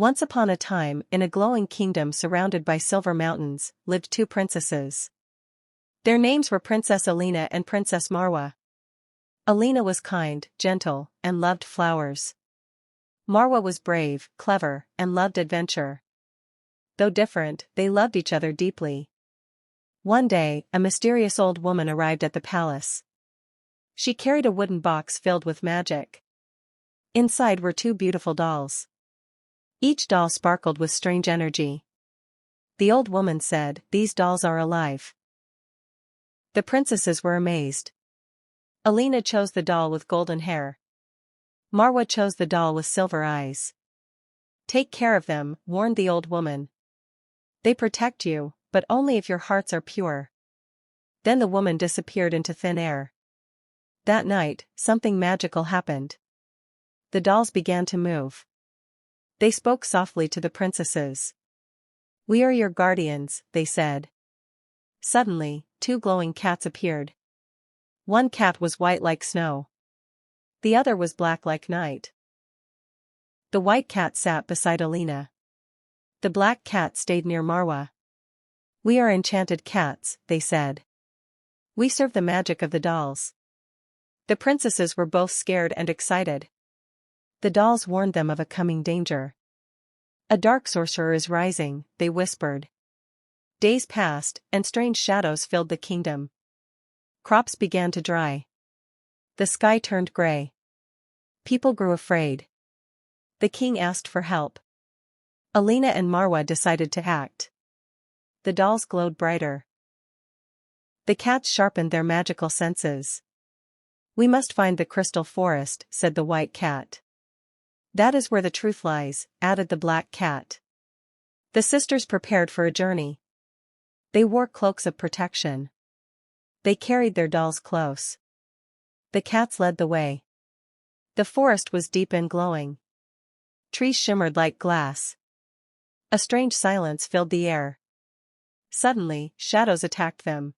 Once upon a time, in a glowing kingdom surrounded by silver mountains, lived two princesses. Their names were Princess Elina and Princess Marwa. Elina was kind, gentle, and loved flowers. Marwa was brave, clever, and loved adventure. Though different, they loved each other deeply. One day, a mysterious old woman arrived at the palace. She carried a wooden box filled with magic. Inside were two beautiful dolls. Each doll sparkled with strange energy. The old woman said, "These dolls are alive." The princesses were amazed. Elina chose the doll with golden hair. Marwa chose the doll with silver eyes. "Take care of them," warned the old woman. "They protect you, but only if your hearts are pure." Then the woman disappeared into thin air. That night, something magical happened. The dolls began to move. They spoke softly to the princesses. "We are your guardians," they said. Suddenly, two glowing cats appeared. One cat was white like snow. The other was black like night. The white cat sat beside Elina. The black cat stayed near Marwa. "We are enchanted cats," they said. "We serve the magic of the dolls." The princesses were both scared and excited. The dolls warned them of a coming danger. "A dark sorcerer is rising," they whispered. Days passed, and strange shadows filled the kingdom. Crops began to dry. The sky turned gray. People grew afraid. The king asked for help. Elina and Marwa decided to act. The dolls glowed brighter. The cats sharpened their magical senses. "We must find the crystal forest," said the white cat. "That is where the truth lies," added the black cat. The sisters prepared for a journey. They wore cloaks of protection. They carried their dolls close. The cats led the way. The forest was deep and glowing. Trees shimmered like glass. A strange silence filled the air. Suddenly, shadows attacked them.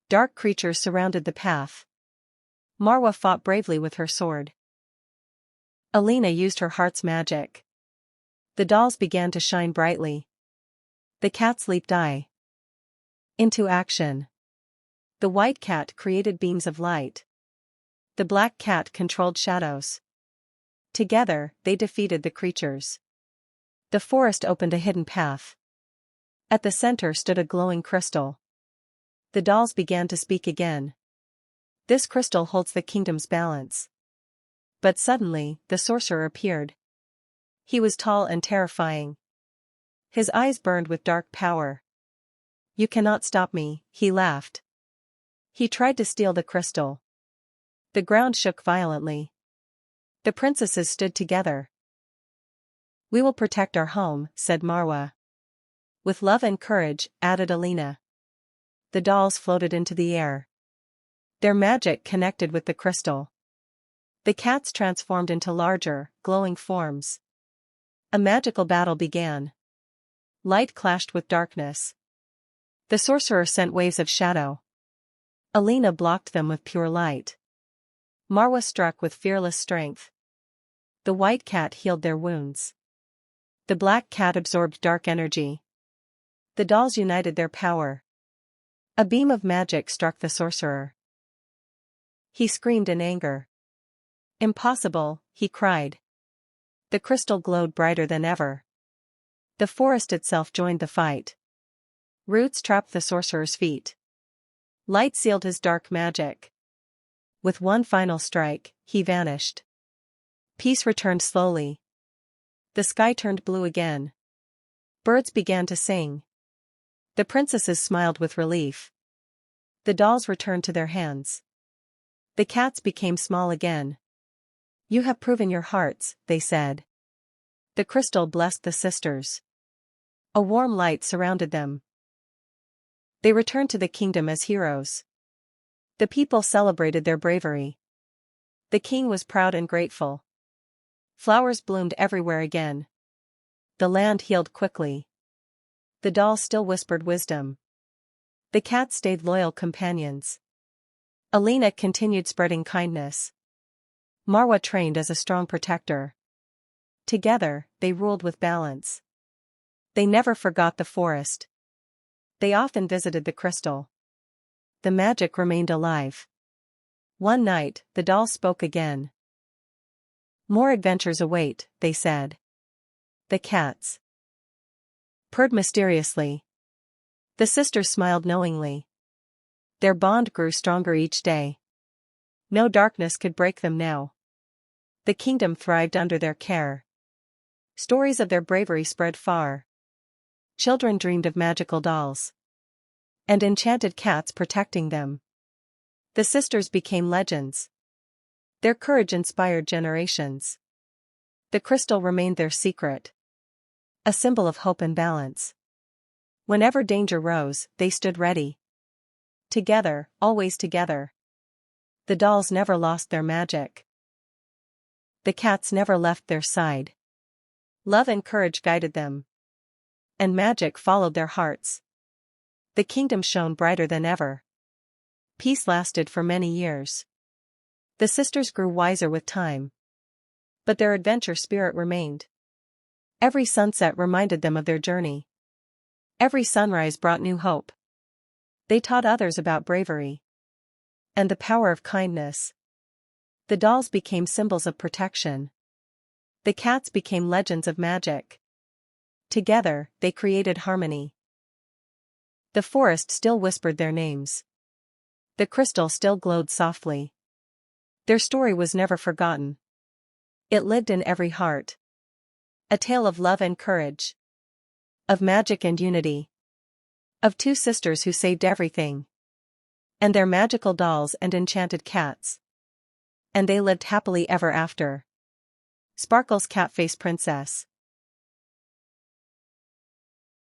Dark creatures surrounded the path. Marwa fought bravely with her sword. Elina used her heart's magic. The dolls began to shine brightly. The cats leaped into action. The white cat created beams of light. The black cat controlled shadows. Together, they defeated the creatures. The forest opened a hidden path. At the center stood a glowing crystal. The dolls began to speak again. "This crystal holds the kingdom's balance." But suddenly, the sorcerer appeared. He was tall and terrifying. His eyes burned with dark power. "You cannot stop me," he laughed. He tried to steal the crystal. The ground shook violently. The princesses stood together. "We will protect our home," said Marwa. "With love and courage," added Elina. The dolls floated into the air. Their magic connected with the crystal. The cats transformed into larger, glowing forms. A magical battle began. Light clashed with darkness. The sorcerer sent waves of shadow. Elina blocked them with pure light. Marwa struck with fearless strength. The white cat healed their wounds. The black cat absorbed dark energy. The dolls united their power. A beam of magic struck the sorcerer. He screamed in anger. "Impossible," he cried. The crystal glowed brighter than ever. The forest itself joined the fight. Roots trapped the sorcerer's feet. Light sealed his dark magic. With one final strike, he vanished. Peace returned slowly. The sky turned blue again. Birds began to sing. The princesses smiled with relief. The dolls returned to their hands. The cats became small again. "You have proven your hearts," they said. The crystal blessed the sisters. A warm light surrounded them. They returned to the kingdom as heroes. The people celebrated their bravery. The king was proud and grateful. Flowers bloomed everywhere again. The land healed quickly. The dolls still whispered wisdom. The cats stayed loyal companions. Elina continued spreading kindness. Marwa trained as a strong protector. Together, they ruled with balance. They never forgot the forest. They often visited the crystal. The magic remained alive. One night, the dolls spoke again. More adventures await, they said. The cats purred mysteriously. The sisters smiled knowingly. Their bond grew stronger each day. No darkness could break them now. The kingdom thrived under their care. Stories of their bravery spread far. Children dreamed of magical dolls and enchanted cats protecting them. The sisters became legends. Their courage inspired generations. The crystal remained their secret, a symbol of hope and balance. Whenever danger rose, they stood ready. Together, always together. The dolls never lost their magic. The cats never left their side. Love and courage guided them. And magic followed their hearts. The kingdom shone brighter than ever. Peace lasted for many years. The sisters grew wiser with time. But their adventure spirit remained. Every sunset reminded them of their journey. Every sunrise brought new hope. They taught others about bravery and the power of kindness. The dolls became symbols of protection. The cats became legends of magic. Together, they created harmony. The forest still whispered their names. The crystal still glowed softly. Their story was never forgotten. It lived in every heart. A tale of love and courage. Of magic and unity. Of two sisters who saved everything. And their magical dolls and enchanted cats. And they lived happily ever after. Sparkle's Cat-Faced Princess.